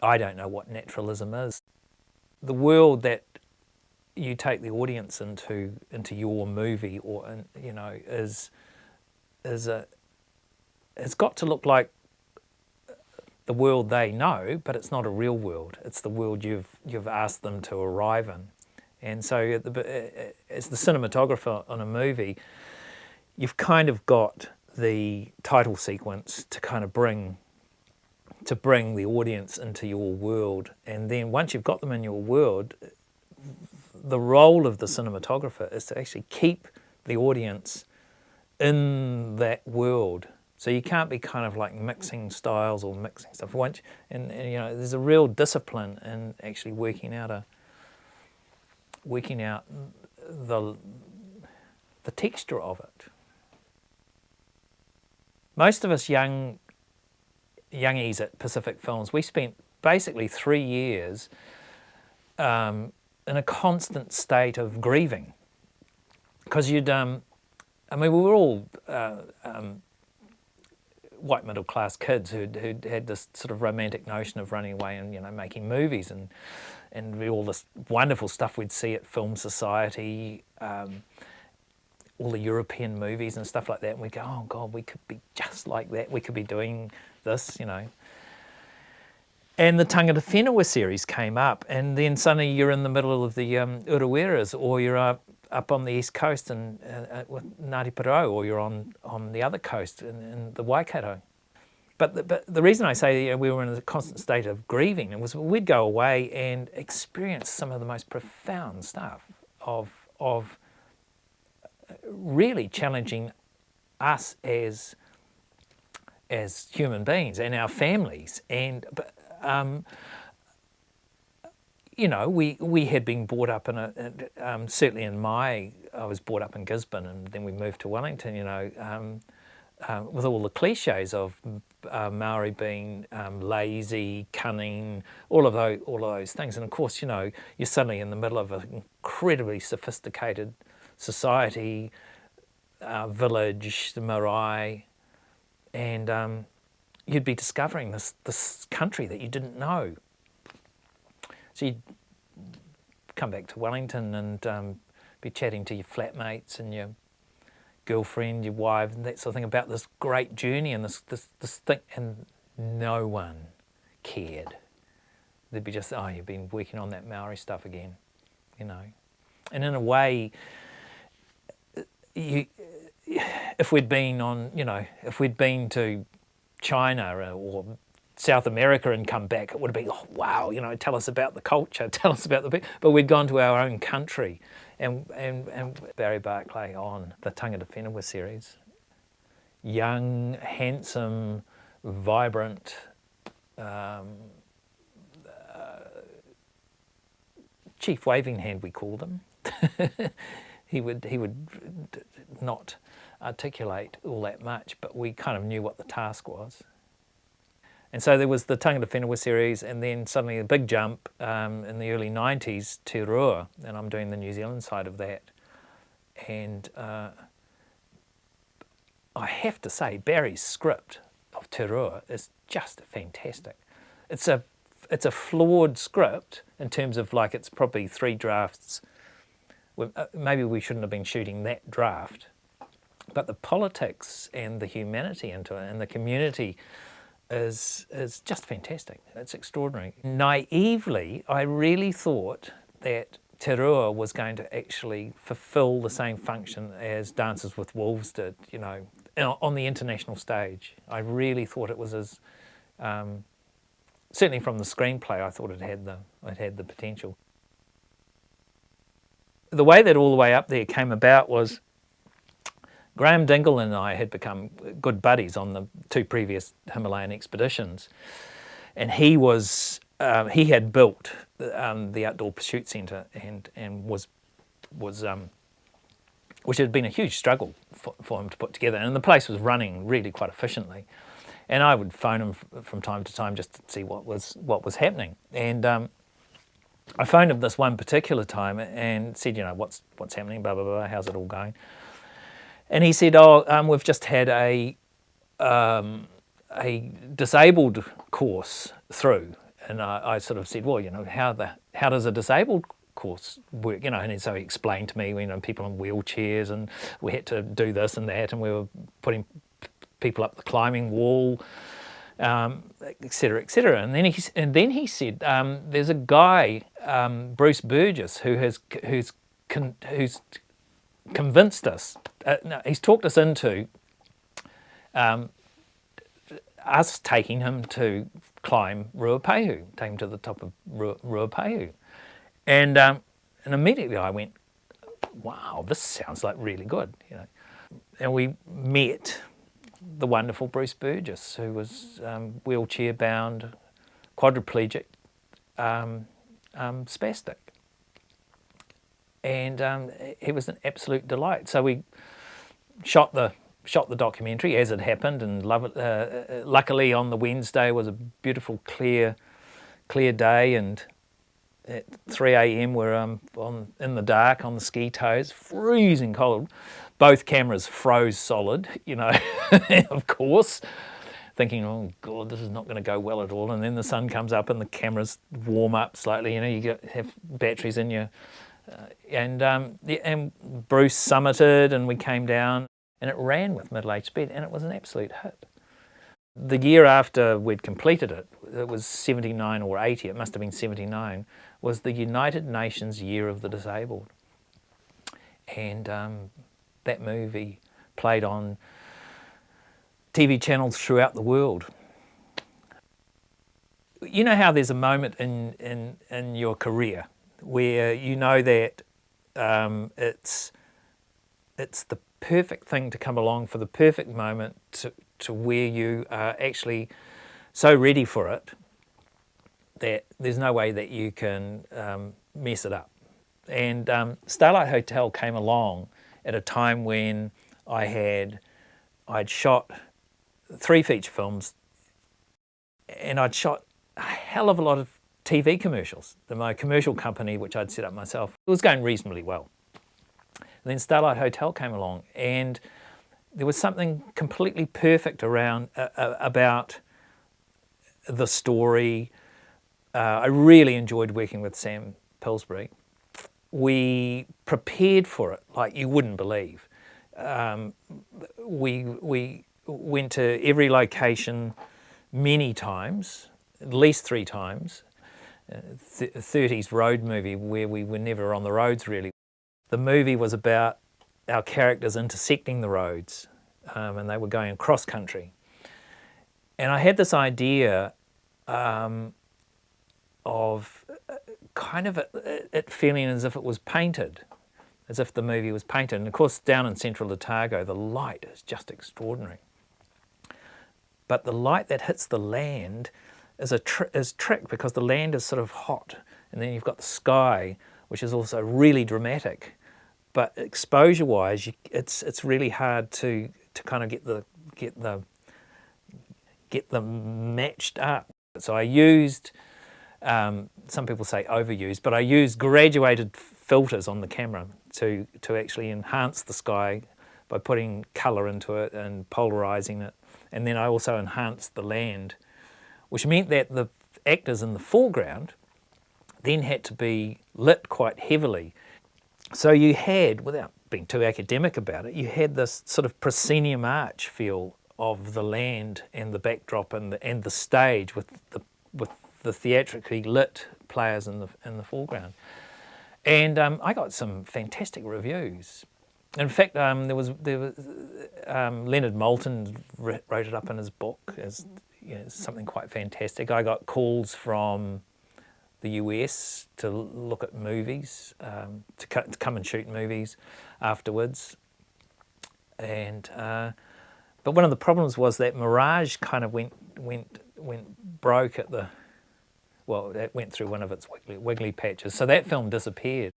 I don't know what naturalism is. The world that you take the audience into your movie, or you know, is it's got to look like the world they know, but it's not a real world. It's the world you've asked them to arrive in. And so, as the cinematographer on a movie, you've kind of got the title sequence to kind of bring the audience into your world. And then once you've got them in your world, the role of the cinematographer is to actually keep the audience in that world. So you can't be kind of like mixing styles or mixing stuff. And you know, there's a real discipline in actually working out the texture of it. Most of us youngies at Pacific Films, we spent basically 3 years in a constant state of grieving, because we were all white middle class kids who'd had this sort of romantic notion of running away and, you know, making movies and all this wonderful stuff we'd see at Film Society, all the European movies and stuff like that, and we'd go, oh God, we could be just like that, we could be doing this, you know. And the Tangata Whenua series came up, and then suddenly you're in the middle of the Uruweras, or you're up on the east coast and with Ngāti Porou, or you're on the other coast in the Waikato. But the reason I say, you know, we were in a constant state of grieving was we'd go away and experience some of the most profound stuff of really challenging us as human beings and our families. And you know, we had been brought up in certainly I was brought up in Gisborne, and then we moved to Wellington, you know, with all the cliches of Maori being lazy, cunning, all of those things. And of course, you know, you're suddenly in the middle of an incredibly sophisticated society, village, the marae, and you'd be discovering this country that you didn't know. So you'd come back to Wellington and be chatting to your flatmates and your girlfriend, your wife, and that sort of thing about this great journey and this thing, and no one cared. They'd be just, oh, you've been working on that Maori stuff again, you know. And in a way, if we'd been to China or South America and come back, it would have been, oh wow, you know, tell us about the culture, tell us about the people. But we'd gone to our own country, and Barry Barclay on the Tangata Whenua series, young, handsome, vibrant, Chief Waving Hand, we called him. He would not articulate all that much, but we kind of knew what the task was. And so there was the Tangata Whenua series, and then suddenly a big jump in the early 90s to Rua, and I'm doing the New Zealand side of that. And I have to say, Barry's script of Te Rua is just fantastic. It's a flawed script in terms of, like, it's probably 3 drafts. Maybe we shouldn't have been shooting that draft, but the politics and the humanity into it and the community is just fantastic. It's extraordinary. Naively, I really thought that Te Rua was going to actually fulfil the same function as Dances with Wolves did, you know, on the international stage. I really thought it was as, certainly from the screenplay, I thought it had the potential. The way that All the Way Up There came about was Graham Dingle and I had become good buddies on the 2 previous Himalayan expeditions, and he had built the Outdoor Pursuit Centre and was which had been a huge struggle for him to put together, and the place was running really quite efficiently. And I would phone him from time to time just to see what was happening. And I phoned him this one particular time and said, you know, what's happening, blah blah blah, how's it all going? And he said, oh, we've just had a disabled course through and I sort of said, well, you know, how does a disabled course work? You know, and so he explained to me, you know, people in wheelchairs, and we had to do this and that, and we were putting people up the climbing wall, et cetera, et cetera. And then he said, there's a guy, Bruce Burgess, who's convinced us. No, he's talked us into us taking him to climb Ruapehu, take him to the top of Ruapehu. And immediately I went, wow, this sounds like really good, you know. And we met the wonderful Bruce Burgess, who was wheelchair bound, quadriplegic, spastic. And he was an absolute delight. So we shot the documentary as it happened, and luckily on the Wednesday was a beautiful clear day, and at 3 a.m. we're in the dark on the ski toes, freezing cold. Both cameras froze solid, you know, of course, thinking, oh God, this is not going to go well at all. And then the sun comes up and the cameras warm up slightly, you know, you have batteries in your... and Bruce summited, and we came down, and it ran with middle-aged speed, and it was an absolute hit. The year after we'd completed it, it was 79 or 80, it must have been 79, was the United Nations Year of the Disabled. And that movie played on TV channels throughout the world. You know how there's a moment in your career where you know that it's the perfect thing to come along for the perfect moment to where you are actually so ready for it that there's no way that you can mess it up. And Starlight Hotel came along at a time when I'd shot 3 feature films, and I'd shot a hell of a lot of TV commercials. My commercial company, which I'd set up myself, it was going reasonably well. And then Starlight Hotel came along, and there was something completely perfect around about the story. I really enjoyed working with Sam Pillsbury. We prepared for it like you wouldn't believe. We went to every location many times, at least 3 times. 30s road movie where we were never on the roads really. The movie was about our characters intersecting the roads, and they were going across country. And I had this idea of kind of it feeling as if it was painted, as if the movie was painted. And of course down in central Otago the light is just extraordinary. But the light that hits the land is trick, because the land is sort of hot, and then you've got the sky, which is also really dramatic. But exposure-wise, it's really hard to kind of get them matched up. So I used, some people say overused, but I used graduated filters on the camera to actually enhance the sky by putting colour into it and polarising it. And then I also enhanced the land, which meant that the actors in the foreground then had to be lit quite heavily. So you had, without being too academic about it, you had this sort of proscenium arch feel of the land and the backdrop and the stage with the theatrically lit players in the foreground. And I got some fantastic reviews. In fact, there was Leonard Moulton wrote it up in his book as, you know, something quite fantastic. I got calls from the US to look at movies, to come and shoot movies afterwards. And but one of the problems was that Mirage kind of went broke at the, well, it went through one of its wiggly patches. So that film disappeared.